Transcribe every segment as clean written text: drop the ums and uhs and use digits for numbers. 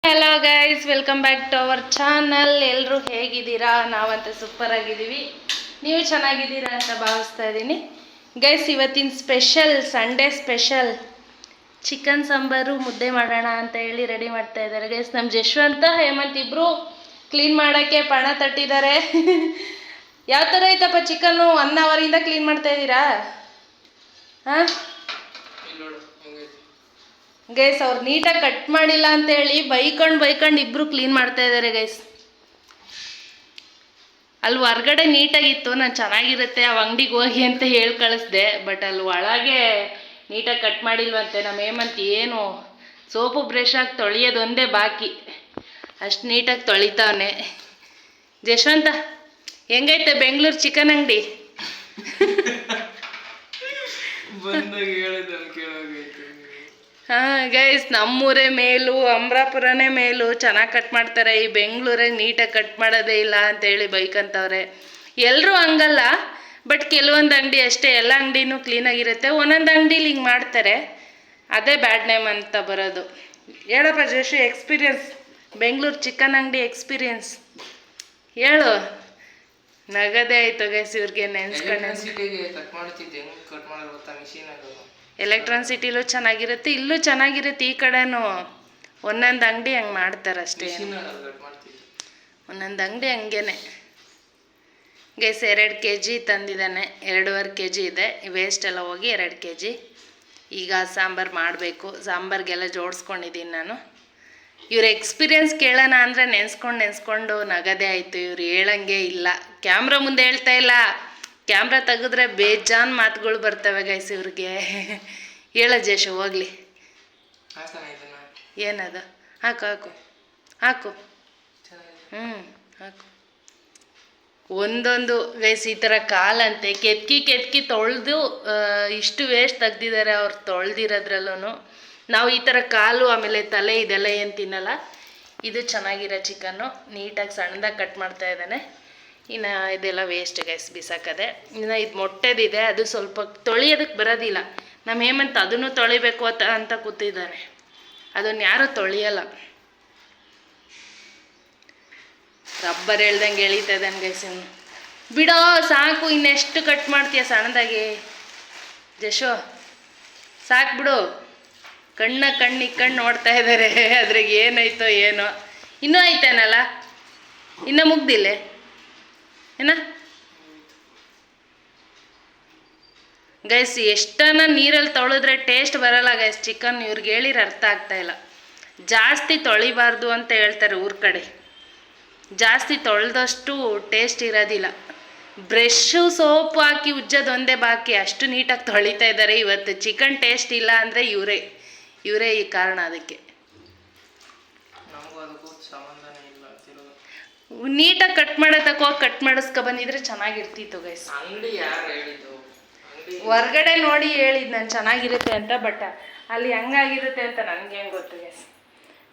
Hello guys, welcome back to our channel. ಎಲ್ಲರೂ ಹೇಗಿದ್ದೀರಾ? ನಾವಂತ super ಆಗಿದ್ದೀವಿ. ನೀವು ಚೆನ್ನಾಗಿದ್ದೀರಾ ಅಂತ ಭಾವಿಸ್ತಾ ಇದ್ದೀನಿ. ಗೈಸ್, ಇವತ್ತಿನ special, Sunday special chicken sambar ಮುದ್ದೆ ಮಾಡೋಣ ಅಂತ ಹೇಳಿ ರೆಡಿ ಮಾಡ್ತಾ ಇದ್ದಾರೆ ಗೈಸ್. ನಮ್ಮ ಜಶ್ವಂತ ಹೇಮಂತ್ ಇಬ್ರು ಕ್ಲೀನ್ ಮಾಡೋಕ್ಕೆ ಪಣ ತಟ್ಟಿದ್ದಾರೆ. ಯಾವ ಥರ ಐತಪ್ಪ ಚಿಕನ್ನು? 1 ಅವರಿಂದ ಕ್ಲೀನ್ ಮಾಡ್ತಾ ಇದ್ದೀರಾ? ಹಾಂ ಗೈಸ್, ಅವ್ರು ನೀಟಾಗಿ ಕಟ್ ಮಾಡಿಲ್ಲ ಅಂತ ಹೇಳಿ ಬೈಕೊಂಡು ಇಬ್ರು ಕ್ಲೀನ್ ಮಾಡ್ತಾ ಇದ್ದಾರೆ ಗೈಸ್. ಅಲ್ಲಿ ಹೊರ್ಗಡೆ ನೀಟಾಗಿತ್ತು, ನಾನು ಚೆನ್ನಾಗಿರುತ್ತೆ ಆ ಅಂಗಡಿಗೆ ಹೋಗಿ ಅಂತ ಹೇಳಿ ಕಳಿಸ್ದೆ. ಬಟ್ ಅಲ್ಲಿ ಒಳಗೆ ನೀಟಾಗಿ ಕಟ್ ಮಾಡಿಲ್ವಂತೆ. ನಮ್ಮ ಹೇಮಂತ್ ಏನು ಸೋಪು ಬ್ರಷ್ ಹಾಕಿ ತೊಳೆಯೋದೊಂದೇ ಬಾಕಿ, ಅಷ್ಟು ನೀಟಾಗಿ ತೊಳಿತಾವನೆ. ಜಶ್ವಂತ, ಹೆಂಗೈತೆ ಬೆಂಗಳೂರು ಚಿಕನ್ ಅಂಗಡಿ? ಹಾಂ ಗೈಸ್, ನಮ್ಮೂರೇ ಮೇಲು, ಅಮರಾಪುರನೇ ಮೇಲು, ಚೆನ್ನಾಗಿ ಕಟ್ ಮಾಡ್ತಾರೆ. ಈ ಬೆಂಗಳೂರಾಗ ನೀಟಾಗಿ ಕಟ್ ಮಾಡೋದೇ ಇಲ್ಲ ಅಂತೇಳಿ ಬೈಕಂತವ್ರೆ. ಎಲ್ಲರೂ ಹಂಗಲ್ಲ, ಬಟ್ ಕೆಲವೊಂದು ಅಂಗಡಿ ಅಷ್ಟೇ. ಎಲ್ಲ ಅಂಗಡಿನೂ ಕ್ಲೀನಾಗಿರುತ್ತೆ, ಒಂದೊಂದು ಅಂಗಡೀಲಿ ಹಿಂಗೆ ಮಾಡ್ತಾರೆ, ಅದೇ ಬ್ಯಾಡ್ ನೇಮ್ ಅಂತ ಬರೋದು. ಹೇಳಪ್ಪ ಜೋಶಿ, ಎಕ್ಸ್ಪೀರಿಯನ್ಸ್, ಬೆಂಗಳೂರು ಚಿಕನ್ ಅಂಗಡಿ ಎಕ್ಸ್ಪೀರಿಯನ್ಸ್ ಹೇಳು. ನಗದೇ ಆಯಿತು ಗೈಸ್ ಇವ್ರಿಗೆ ನೆನ್ಸ್ಕೊಂಡು. ಎಲೆಕ್ಟ್ರಾನ್ ಸಿಟಿಲೂ ಚೆನ್ನಾಗಿರುತ್ತೆ, ಇಲ್ಲೂ ಚೆನ್ನಾಗಿರುತ್ತೆ. ಈ ಕಡೆನೂ ಒಂದೊಂದು ಅಂಗಡಿ ಹಂಗೆ ಮಾಡ್ತಾರೆ ಅಷ್ಟೇ, ಒಂದೊಂದು ಅಂಗಡಿ ಹಂಗೇನೆ. ಗೈಸ್, 2 kg ತಂದಿದ್ದಾನೆ, 2.5 kg ಇದೆ. ವೇಸ್ಟ್ ಎಲ್ಲ ಹೋಗಿ 2 kg. ಈಗ ಸಾಂಬಾರು ಮಾಡಬೇಕು. ಸಾಂಬಾರಿಗೆಲ್ಲ ಜೋಡಿಸ್ಕೊಂಡಿದ್ದೀನಿ ನಾನು. ಇವ್ರ ಎಕ್ಸ್ಪೀರಿಯನ್ಸ್ ಕೇಳೋಣ ಅಂದರೆ ನೆನೆಸ್ಕೊಂಡು ನಗದೇ ಆಯಿತು. ಇವ್ರು ಹೇಳಂಗೆ ಇಲ್ಲ, ಕ್ಯಾಮ್ರಾ ಮುಂದೆ ಹೇಳ್ತಾ ಇಲ್ಲ. ಕ್ಯಾಮ್ರಾ ತೆಗೆದ್ರೆ ಬೇಜಾನ್ ಮಾತುಗಳು ಬರ್ತವೆ ಗೈಸ್ ಇವ್ರಿಗೆ. ಹೇಳ ಜೇಶು, ಹೋಗ್ಲಿ. ಏನದು? ಹಾಕು ಹಾಕು ಹಾಕು. ಹಾಕು. ಒಂದೊಂದು ಗೈಸ್ ಈ ಥರ ಕಾಲಂತೆ ಕೆತ್ಕಿ ತೊಳೆದು ಇಷ್ಟು ವೇಸ್ಟ್ ತೆಗ್ದಿದ್ದಾರೆ ಅವ್ರು ತೊಳೆದಿರೋದ್ರಲ್ಲೂ. ನಾವು ಈ ಥರ ಕಾಲು ಆಮೇಲೆ ತಲೆ ಇದೆಲ್ಲ ಏನು ತಿನ್ನಲ್ಲ. ಇದು ಚೆನ್ನಾಗಿರೋ ಚಿಕನ್ನು, ನೀಟಾಗಿ ಸಣ್ಣದಾಗಿ ಕಟ್ ಮಾಡ್ತಾ ಇದ್ದಾನೆ. ಇನ್ನು ಇದೆಲ್ಲ ವೇಸ್ಟ್ ಗೈಸ್, ಬಿಸಾಕದೆ. ಇನ್ನು ಇದು ಮೊಟ್ಟೆದಿದೆ, ಅದು ಸ್ವಲ್ಪ ತೊಳೆಯೋದಕ್ಕೆ ಬರೋದಿಲ್ಲ. ನಮ್ಮ ಹೇಮಂತ್ ಅದನ್ನು ತೊಳಿಬೇಕು ಅಂತ ಕೂತಿದ್ದಾನೆ, ಅದನ್ನು ಯಾರೂ ತೊಳೆಯಲ್ಲ. ರಬ್ಬರ್ ಹೇಳ್ದಂಗೆ ಎಳಿತಾ ಇದ್ದಾನೆ ಗೈಸ್. ಇನ್ನು ಬಿಡೋ ಸಾಕು, ಇನ್ನೆಷ್ಟು ಕಟ್ ಮಾಡ್ತೀಯ ಸಣ್ಣದಾಗಿ? ಜಶೋ ಸಾಕು ಬಿಡು. ಕಣ್ಣು ನೋಡ್ತಾ ಇದ್ದಾರೆ, ಅದ್ರಾಗ ಏನಾಯ್ತೋ ಏನೋ. ಇನ್ನೂ ಐತೇನಲ್ಲ, ಇನ್ನೂ ಮುಗ್ದಿಲ್ಲ ಏನ ಗೈಸ್? ಎಷ್ಟನ್ನ ನೀರಲ್ಲಿ ತೊಳೆದ್ರೆ ಟೇಸ್ಟ್ ಬರಲ್ಲ ಗೈಸ್ ಚಿಕನ್. ಇವ್ರಿಗೆ ಹೇಳಿದ್ರೆ ಅರ್ಥ ಆಗ್ತಾಯಿಲ್ಲ. ಜಾಸ್ತಿ ತೊಳಿಬಾರ್ದು ಅಂತ ಹೇಳ್ತಾರೆ ಊರ ಕಡೆ. ಜಾಸ್ತಿ ತೊಳೆದಷ್ಟು ಟೇಸ್ಟ್ ಇರೋದಿಲ್ಲ. ಬ್ರಷ್ಷು ಸೋಪು ಹಾಕಿ ಉಜ್ಜೋದೊಂದೇ ಬಾಕಿ, ಅಷ್ಟು ನೀಟಾಗಿ ತೊಳಿತಾ ಇದ್ದಾರೆ. ಇವತ್ತು ಚಿಕನ್ ಟೇಸ್ಟ್ ಇಲ್ಲ ಅಂದರೆ ಇವರೇ ಈ ಕಾರಣ. ಅದಕ್ಕೆ ನೀಟಾಗಿ ಕಟ್ ಮಾಡೋದಕ್ಕೆ ಹೋಗಿ ಕಟ್ ಮಾಡಿಸ್ಕೊ ಬಂದಿದ್ರೆ ಚೆನ್ನಾಗಿರ್ತಿತ್ತು ಗೈಸ್. ಹೊರ್ಗಡೆ ನೋಡಿ ಹೇಳಿದ್ದು ನಾನು ಚೆನ್ನಾಗಿರುತ್ತೆ ಅಂತ, ಬಟ್ ಅಲ್ಲಿ ಹೆಂಗಾಗಿರುತ್ತೆ ಅಂತ ನನಗೆ ಹೆಂಗೆ ಗೊತ್ತು ಗೈಸ್.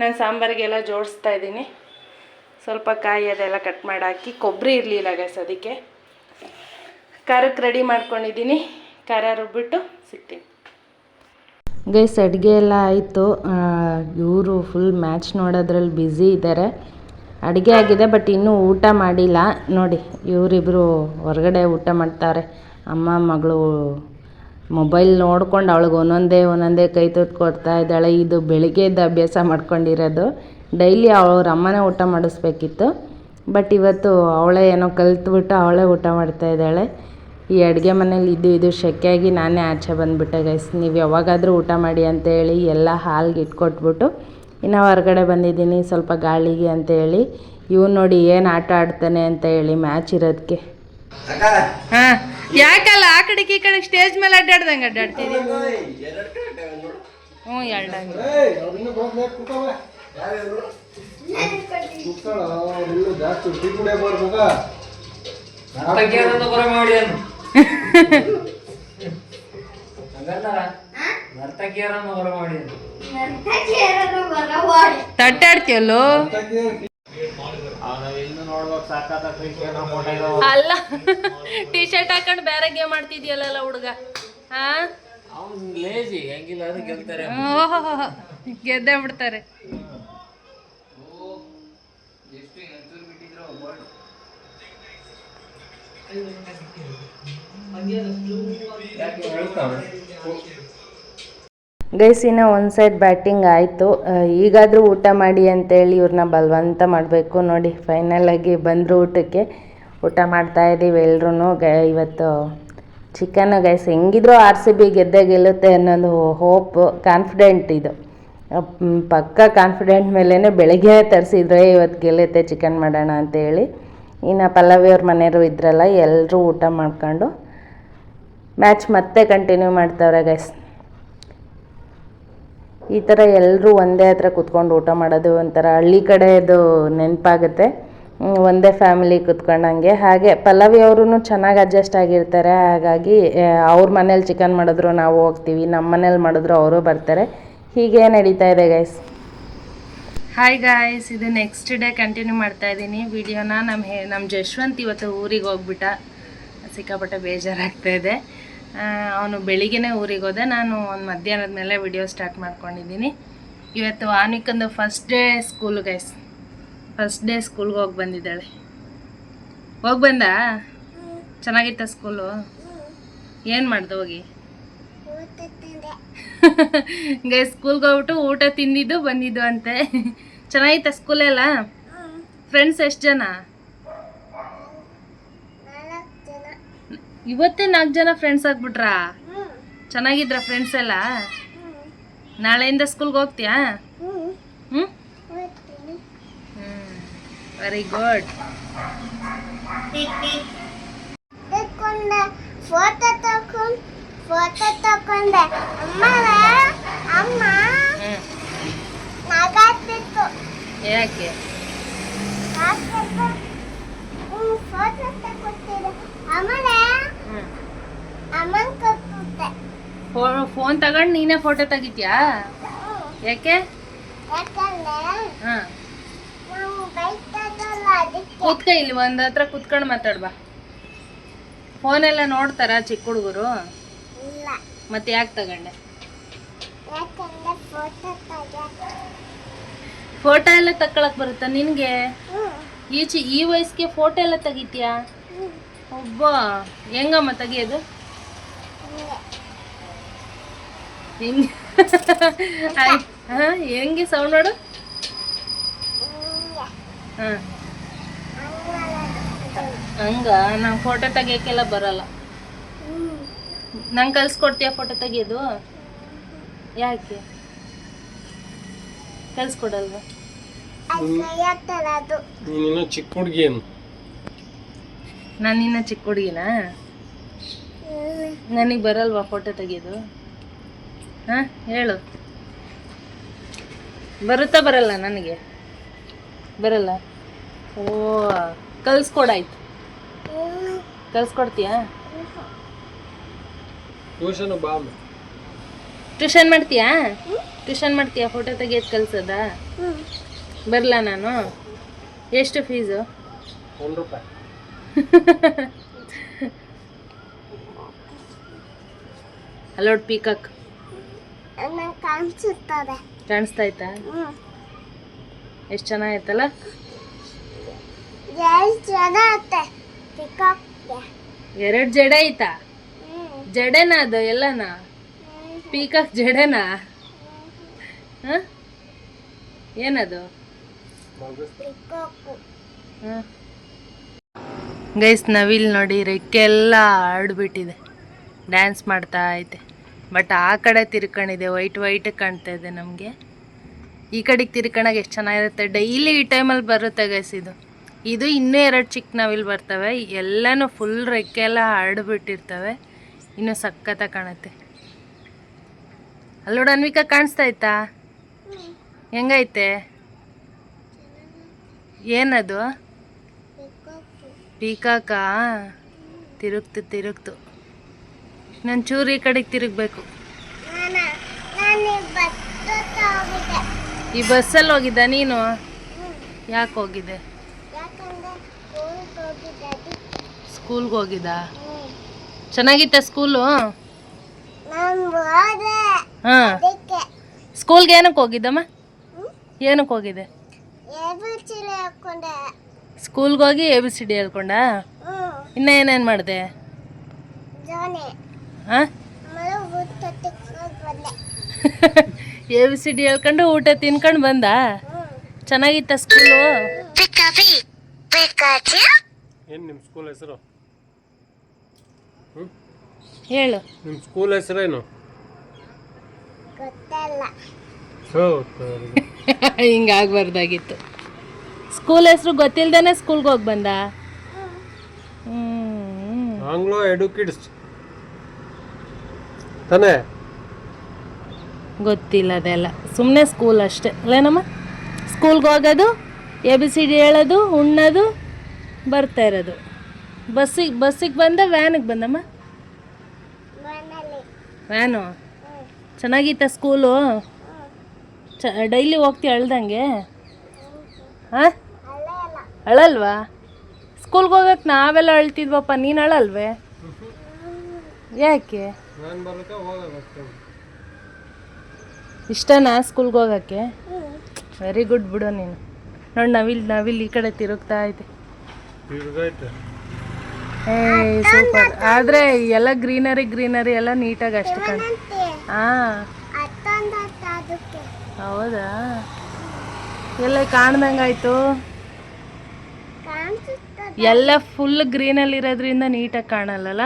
ನಾನು ಸಾಂಬಾರಿಗೆಲ್ಲ ಜೋಡಿಸ್ತಾ ಇದ್ದೀನಿ. ಸ್ವಲ್ಪ ಕಾಯಿ ಅದೆಲ್ಲ ಕಟ್ ಮಾಡಿ ಹಾಕಿ, ಕೊಬ್ಬರಿ ಇರಲಿಲ್ಲ ಗೈಸ್, ಅದಕ್ಕೆ ಖಾರಕ್ಕೆ ರೆಡಿ ಮಾಡ್ಕೊಂಡಿದ್ದೀನಿ. ಖಾರ ರುಬ್ಬಿಟ್ಟು ಸಿಗ್ತೀನಿ ಗೈಸ್. ಅಡುಗೆ ಎಲ್ಲ ಆಯಿತು. ಇವರು ಫುಲ್ ಮ್ಯಾಚ್ ನೋಡೋದ್ರಲ್ಲಿ ಬ್ಯುಸಿ ಇದ್ದಾರೆ. ಅಡುಗೆ ಆಗಿದೆ, ಬಟ್ ಇನ್ನೂ ಊಟ ಮಾಡಿಲ್ಲ. ನೋಡಿ, ಇವರಿಬ್ಬರು ಹೊರಗಡೆ ಊಟ ಮಾಡ್ತಾರೆ. ಅಮ್ಮ ಮಗಳು ಮೊಬೈಲ್ ನೋಡ್ಕೊಂಡು ಅವಳಿಗೆ ಒಂದೊಂದೇ ಕೈ ತೊಟ್ಟು ಕೊಡ್ತಾ ಇದ್ದಾಳೆ. ಇದು ಬೆಳಿಗ್ಗೆದ್ದು ಅಭ್ಯಾಸ ಮಾಡ್ಕೊಂಡಿರೋದು. ಡೈಲಿ ಅವ್ರ ಅಮ್ಮನೇ ಊಟ ಮಾಡಿಸ್ಬೇಕಿತ್ತು, ಬಟ್ ಇವತ್ತು ಅವಳೇ ಏನೋ ಕಲ್ತ್ಬಿಟ್ಟು ಅವಳೇ ಊಟ ಮಾಡ್ತಾ ಇದ್ದಾಳೆ. ಈ ಅಡುಗೆ ಮನೇಲಿ ಇದು ಶೆಕೆಯಾಗಿ ನಾನೇ ಆಚೆ ಬಂದುಬಿಟ್ಟೆ ಗೈಸ್. ನೀವು ಯಾವಾಗಾದರೂ ಊಟ ಮಾಡಿ ಅಂತೇಳಿ ಎಲ್ಲ ಹಾಲ್ಗೆ ಇಟ್ಕೊಟ್ಬಿಟ್ಟು ಇನ್ನು ಹೊರಗಡೆ ಬಂದಿದ್ದೀನಿ ಸ್ವಲ್ಪ ಗಾಳಿಗೆ ಅಂತೇಳಿ. ಇವ್ನು ನೋಡಿ ಏನು ಆಟ ಆಡ್ತಾನೆ ಅಂತ ಹೇಳಿ, ಮ್ಯಾಚ್ ಇರೋದಕ್ಕೆ. ಹಾಂ, ಯಾಕಲ್ಲ ಆ ಕಡೆಗೆ ಈ ಕಡೆಗೆ ಸ್ಟೇಜ್ ಮೇಲೆ ಅಡ್ಡಾಡ್ದಂಗೆ ಅಡ್ಡಾಡ್ತೀವಿ. ಹ್ಞೂ, ಎರಡಾಗಿ ತಟ್ಟಾಡ್ತೀಯಲ್ಲೋ. ಅಲ್ಲ, ಟೀ ಶರ್ಟ್ ಹಾಕೊಂಡು ಬೇರೆ ಗೇಮ್ ಮಾಡ್ತಿದ್ಯಲ್ಲ ಹುಡುಗ. ಹಾ, ಗೆದ್ದೇ ಬಿಡ್ತಾರೆ. ಗೈಸ್ ಇನ್ನು ಒಂದು ಸೈಡ್ ಬ್ಯಾಟಿಂಗ್ ಆಯಿತು. ಈಗಾದರೂ ಊಟ ಮಾಡಿ ಅಂತೇಳಿ ಇವ್ರನ್ನ ಬಲವಂತ ಮಾಡಬೇಕು. ನೋಡಿ ಫೈನಲಾಗಿ ಬಂದರು ಊಟಕ್ಕೆ. ಊಟ ಮಾಡ್ತಾಯಿದ್ದೀವಿ ಎಲ್ರೂ. ಇವತ್ತು ಚಿಕನ್ ಗೈಸ್. ಹೆಂಗಿದ್ರು RCB ಗೆದ್ದೇ ಗೆಲ್ಲುತ್ತೆ ಅನ್ನೋದು ಹೋಪ್, ಕಾನ್ಫಿಡೆಂಟ್ ಇದು. ಪಕ್ಕ ಕಾನ್ಫಿಡೆಂಟ್ ಮೇಲೇ ಬೆಳಗ್ಗೆ ತರಿಸಿದ್ರೆ ಇವತ್ತು ಗೆಲ್ಲುತ್ತೆ ಚಿಕನ್ ಮಾಡೋಣ ಅಂತೇಳಿ. ಇನ್ನು ಪಲ್ಲವಿಯವ್ರ ಮನೆಯವರು ಇದ್ರಲ್ಲ, ಎಲ್ಲರೂ ಊಟ ಮಾಡ್ಕೊಂಡು ಮ್ಯಾಚ್ ಮತ್ತೆ ಕಂಟಿನ್ಯೂ ಮಾಡ್ತಾವ್ರೆ ಗೈಸ್. ಈ ಥರ ಎಲ್ಲರೂ ಒಂದೇ ಹತ್ರ ಕುತ್ಕೊಂಡು ಊಟ ಮಾಡೋದು ಒಂಥರ ಹಳ್ಳಿ ಕಡೆದು ನೆನಪಾಗುತ್ತೆ. ಒಂದೇ ಫ್ಯಾಮಿಲಿ ಕುತ್ಕೊಂಡಂಗೆ. ಹಾಗೆ ಪಲ್ಲವಿ ಅವರು ಚೆನ್ನಾಗಿ ಅಡ್ಜಸ್ಟ್ ಆಗಿರ್ತಾರೆ. ಹಾಗಾಗಿ ಅವ್ರ ಮನೇಲಿ ಚಿಕನ್ ಮಾಡಿದ್ರು ನಾವು ಹೋಗ್ತೀವಿ, ನಮ್ಮ ಮನೇಲಿ ಮಾಡಿದ್ರು ಅವರು ಬರ್ತಾರೆ. ಹೀಗೆ ನಡೀತಾ ಇದೆ ಗೈಸ್. ಹಾಯ್ ಗಾಯ್ಸ್, ಇದು ನೆಕ್ಸ್ಟ್ ಡೇ ಕಂಟಿನ್ಯೂ ಮಾಡ್ತಾ ಇದ್ದೀನಿ ವಿಡಿಯೋನ. ನಮ್ಮ ಜಶ್ವಂತ್ ಇವತ್ತು ಊರಿಗೆ ಹೋಗ್ಬಿಟ್ಟ. ಸಿಕ್ಕಾಪಟ್ಟೆ ಬೇಜಾರಾಗ್ತಾಯಿದೆ. ಅವನು ಬೆಳಿಗ್ಗೆನೇ ಊರಿಗೆ ಹೋದೆ. ನಾನು ಒಂದು ಮಧ್ಯಾಹ್ನದ ಮೇಲೆ ವಿಡಿಯೋ ಸ್ಟಾರ್ಟ್ ಮಾಡ್ಕೊಂಡಿದ್ದೀನಿ. ಇವತ್ತು ಆನಿಕಂದು first day school guys. First day ಸ್ಕೂಲ್ಗೆ ಹೋಗಿ ಬಂದಿದ್ದಾಳೆ. ಹೋಗಿ ಬಂದ? ಚೆನ್ನಾಗಿತ್ತ ಸ್ಕೂಲು? ಏನು ಮಾಡ್ದೆ ಹೋಗಿ? ಗೈಸ್ ಸ್ಕೂಲ್ಗೆ ಹೋಗ್ಬಿಟ್ಟು ಊಟ ತಿಂದಿದ್ದು ಬಂದಿದ್ದು ಅಂತೆ. ಚೆನ್ನಾಗಿತ್ತ ಸ್ಕೂಲೆಲ್ಲ? ಫ್ರೆಂಡ್ಸ್ ಎಷ್ಟು ಜನ? ಇವತ್ತೇ 4 ಜನ ಫ್ರೆಂಡ್ಸ್ ಆಗ್ಬಿಟ್ರಾ? ಚೆನ್ನಾಗಿದ್ರ ಫ್ರೆಂಡ್ಸ್ ಎಲ್ಲ? ನಾಳೆಯಿಂದ ಸ್ಕೂಲ್ಗೆ ಹೋಗ್ತೀಯಾ? Very good. ಫೋಟೋ ತಕೊಂಡೆ ಅಮ್ಮ ನಗಾತಿತ್ತು. ಯಾಕೆ? ಫೋಟೋ ತಕೊಟ್ಟಿದ್ದೆ ಆಮೇಲೆ ಅಮ್ಮನ್ ಕೊಟ್ಟೆ. ಫೋನ್ ತಗೊಂಡು ನೀನೇ ಫೋಟೋ ತೆಗಿತ್ಯಾ? ಯಾಕೆ? ಯಾಕಂದ್ರೆ ನಾವು ಬೈತದಲ್ಲ ಅದಕ್ಕೆ. ಕೂತ್ಕ ಇಲ್ಲಿ ಒಂದು ಹತ್ರ ಕೂತ್ಕೊಂಡು ಮಾತಾಡ್ಬಾ. ಫೋನೆಲ್ಲ ನೋಡ್ತಾರ ಚಿಕ್ಕ ಹುಡುಗರು? ಇಲ್ಲ. ಮತ್ತೆ ಯಾಕೆ ತಗೊಂಡೆ? ಯಾಕಂದ್ರೆ ಫೋಟೋ ಎಲ್ಲ ತಕ್ಕೊಳಕ್ ಬರುತ್ತಾ ನಿನ್ಗೆ? ಈ ವಯಸ್ಸಿಗೆ ಫೋಟೋ ಎಲ್ಲ ತೆಗಿತೀಯಾ? ಒಬ್ಬ ಹೆಂಗಮ್ಮ ತೆಗಿಯೋದು? ಹೆಂಗೆ ಸೌಂಡ್ ಮಾಡು. ಹಂಗ ನಂಗೆ ಫೋಟೋ ತೆಗಿಯೋಕ್ಕೆಲ್ಲ ಬರಲ್ಲ. ನಂಗೆ ಕಲ್ಸ್ಕೊಡ್ತೀಯ ಫೋಟೋ ತೆಗಿಯೋದು? ಯಾಕೆ ಕಲ್ಸ್ಕೊಡಲ್ವ? ನೀನಿನ್ನ ಚಿಕ್ಕ ಹುಡುಗಿ. ನಾನಿನ್ನ ಚಿಕ್ಕ ಹುಡುಗಿನಾ? ನನಗೆ ಬರಲ್ವಾ ಫೋಟೋ ತೆಗಿಯೋದು? ಹಾಂ ಹೇಳು. ಬರುತ್ತಾ ಬರಲ್ಲ? ನನಗೆ ಬರಲ್ಲ. ಓ ಕಲ್ಸ್ಕೊಡಾಯ್ತು. ಕಲ್ಸ್ಕೊಡ್ತೀಯಾ? ಟ್ಯೂಷನ್ ಮಾಡ್ತೀಯಾ? ಟ್ಯೂಷನ್ ಮಾಡ್ತೀಯಾ? ಫೋಟೋ ತೆಗಿಯೋದು ಕಲ್ಸೋದಾ? ಬರಲ್ಲ ನಾನು. ಎಷ್ಟು ಫೀಸು? ₹1. ಅಲ್ಲೋಡ್ ಪೀಕಾಕ್ ಕಾಣಿಸುತ್ತದೆ. ಕಾಣಿಸ್ತಾಯ್ತಾ? ಎಷ್ಟು ಚೆನ್ನಾಗೈತಲ್ಲ? 2 ಜಡೆ ಐತಾ? ಜಡೆನಾ ಅದು ಎಲ್ಲನಾ? ಪೀಕಾಕ್ ಜಡೆನಾ? ಏನದು? ಗೈಸ್ ನವಿಲ್ ನೋಡಿ ರೆಕ್ಕೆಲ್ಲ ಆಡ್ಬಿಟ್ಟಿದೆ, ಡ್ಯಾನ್ಸ್ ಮಾಡ್ತಾ ಐತೆ. ಬಟ್ ಆ ಕಡೆ ತಿರ್ಕೊಂಡಿದೆ, ವೈಟ್ ಕಾಣ್ತಾ ಇದೆ ನಮಗೆ. ಈ ಕಡೆಗೆ ತಿರ್ಕೊಂಡಾಗ ಎಷ್ಟು ಚೆನ್ನಾಗಿರುತ್ತೆ. ಡೈಲಿ ಈ ಟೈಮಲ್ಲಿ ಬರುತ್ತೆ ಗೈಸ್. ಇದು ಇನ್ನೂ 2 ಚಿಕ್ಕ ನವಿಲ್ ಬರ್ತವೆ. ಎಲ್ಲನೂ ಫುಲ್ ರೆಕ್ಕೆಲ್ಲ ಹರಡ್ಬಿಟ್ಟಿರ್ತವೆ. ಇನ್ನೂ ಸಖತ್ತಾಗಿ ಕಾಣುತ್ತೆ. ಅಲ್ಲೋಡ ಅನ್ವಿಕಾ, ಕಾಣಿಸ್ತಾ ಆಯ್ತಾ? ಹೆಂಗೈತೆ? ಏನದು? ಪೀಕಾಕಾ? ತಿರುಗ್ತು. ನಾನು ಚೂರು ಈ ಕಡೆಗೆ ತಿರುಗಬೇಕು. ಈ ಬಸ್ಸಲ್ಲಿ ಹೋಗಿದ್ದ ನೀನು? ಯಾಕೆ ಹೋಗಿದ್ದೆ? ಸ್ಕೂಲ್ಗೆ ಹೋಗಿದ್ದ? ಚೆನ್ನಾಗಿತ್ತ ಸ್ಕೂಲು? ಹಾಂ. ಸ್ಕೂಲ್ಗೆ ಏನಕ್ಕೆ ಹೋಗಿದ್ದಮ್ಮ? ಏನಕ್ಕೆ ಹೋಗಿದೆ? ಎಬಿಚಿಲಿ ಹಾಕೊಂಡೆ. ಸ್ಕೂಲ್ಗೆ ಹೋಗಿ ABCD ಹೇಳ್ಕೊಂಡ. ಇನ್ನ ಏನೇನು ಮಾಡಿದೆ? ಜೋನೆ ಹಾಂ ಆಮೇಲೆ ಊಟ ತಿಕ್ಕೊಂಡು ಬಂದೆ. ABCD ಹೇಳ್ಕೊಂಡು ಊಟ ತಿನ್ಕೊಂಡು ಬಂದ. ಚೆನ್ನಾಗಿತ್ತ ಸ್ಕೂಲು? ಏನು ನಿಮ್ಮ ಸ್ಕೂಲ್ ಹೆಸರು? ಹೇಳು. ನಿಮ್ಮ ಸ್ಕೂಲ್ ಹೆಸರೇನು? ಗೊತ್ತಲ್ಲ. ಹಿಂಗಾಗ್ಬಾರ್ದಾಗಿತ್ತು. ಸ್ಕೂಲ್ ಹೆಸರು ಗೊತ್ತಿಲ್ದೇನೆ ಸ್ಕೂಲ್ಗೆ ಹೋಗಿ ಬಂದ. ಆಂಗ್ಲೋ ಎಡುಕಿಡ್ಸ್ ತಾನೇ? ಗೊತ್ತಿಲ್ಲ ಅದೆಲ್ಲ, ಸುಮ್ಮನೆ ಸ್ಕೂಲ್ ಅಷ್ಟೇ ಅಲ್ಲೇನಮ್ಮ? ಸ್ಕೂಲ್ಗೆ ಹೋಗೋದು, ABCD ಹೇಳೋದು, ಉಣ್ಣೋದು, ಬರ್ತಾ ಇರೋದು. ಬಸ್ಸಿಗೆ ಬಂದ ವ್ಯಾನಿಗೆ ಬಂದಮ್ಮ? ಮನೇಲಿ ವ್ಯಾನು. ಚೆನ್ನಾಗಿತ್ತ ಸ್ಕೂಲು? ಡೈಲಿ ಹೋಗ್ತೀಯ ಅಳ್ದಂಗೆ? ಹಾಂ ಅಲ್ಲೇ ಅಲ್ಲ. ಅಳಲ್ವಾ? ಸ್ಕೂಲ್ಗೆ ಹೋಗಕ್ಕೆ ನಾವೆಲ್ಲ ಅಳ್ತಿದ್ವಪ್ಪ, ನೀನು ಅಳಲ್ವೇ? ಯಾಕೆ? ನಾನು ಬರೋಕೆ ಹೋಗೋದು. ಇಷ್ಟನಾ ಸ್ಕೂಲ್ಗೆ ಹೋಗೋಕ್ಕೆ? ವೆರಿ ಗುಡ್ ಬಿಡು ನೀನು. ನೋಡಿ ನವಿಲ್ ಈ ಕಡೆ ತಿರುಗ್ತಾ ಐತೆ. ತಿರ್ಗೈತೆ. ಏ ಸೂಪರ್. ಆದರೆ ಎಲ್ಲ ಗ್ರೀನರಿ ಎಲ್ಲ ನೀಟಾಗಿ ಅಷ್ಟು ಏನಂತೆ? ಹಾಂ ಅತ್ತೊಂದತ್ತ ಅದಕ್ಕೆ. ಹೌದಾ? ಎಲ್ಲ ಕಾಣ್ದಂಗಾಯ್ತು. ಕಾಣಿಸುತ್ತದೆ. ಎಲ್ಲ ಫುಲ್ ಗ್ರೀನಲ್ಲಿ ಇರೋದ್ರಿಂದ ನೀಟಾಗಿ ಕಾಣಲ್ಲಲ್ಲ?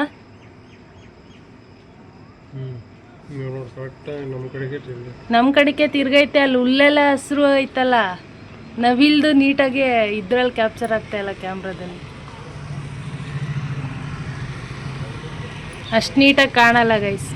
ನಮ್ಮ ಕಡೆಗೆ ತಿರ್ಗೈತೆ. ಅಲ್ಲಿ ಹುಲ್ಲೆಲ್ಲ ಹಸಿರು ಐತಲ್ಲ, ನವಿಲ್ದು ನೀಟಾಗಿ ಇದ್ರಲ್ಲಿ ಕ್ಯಾಪ್ಚರ್ ಆಗ್ತಾ ಇಲ್ಲ ಕ್ಯಾಮ್ರಾದಲ್ಲಿ. ಅಷ್ಟು ನೀಟಾಗಿ ಕಾಣಲ್ಲ ಗೈಸ್.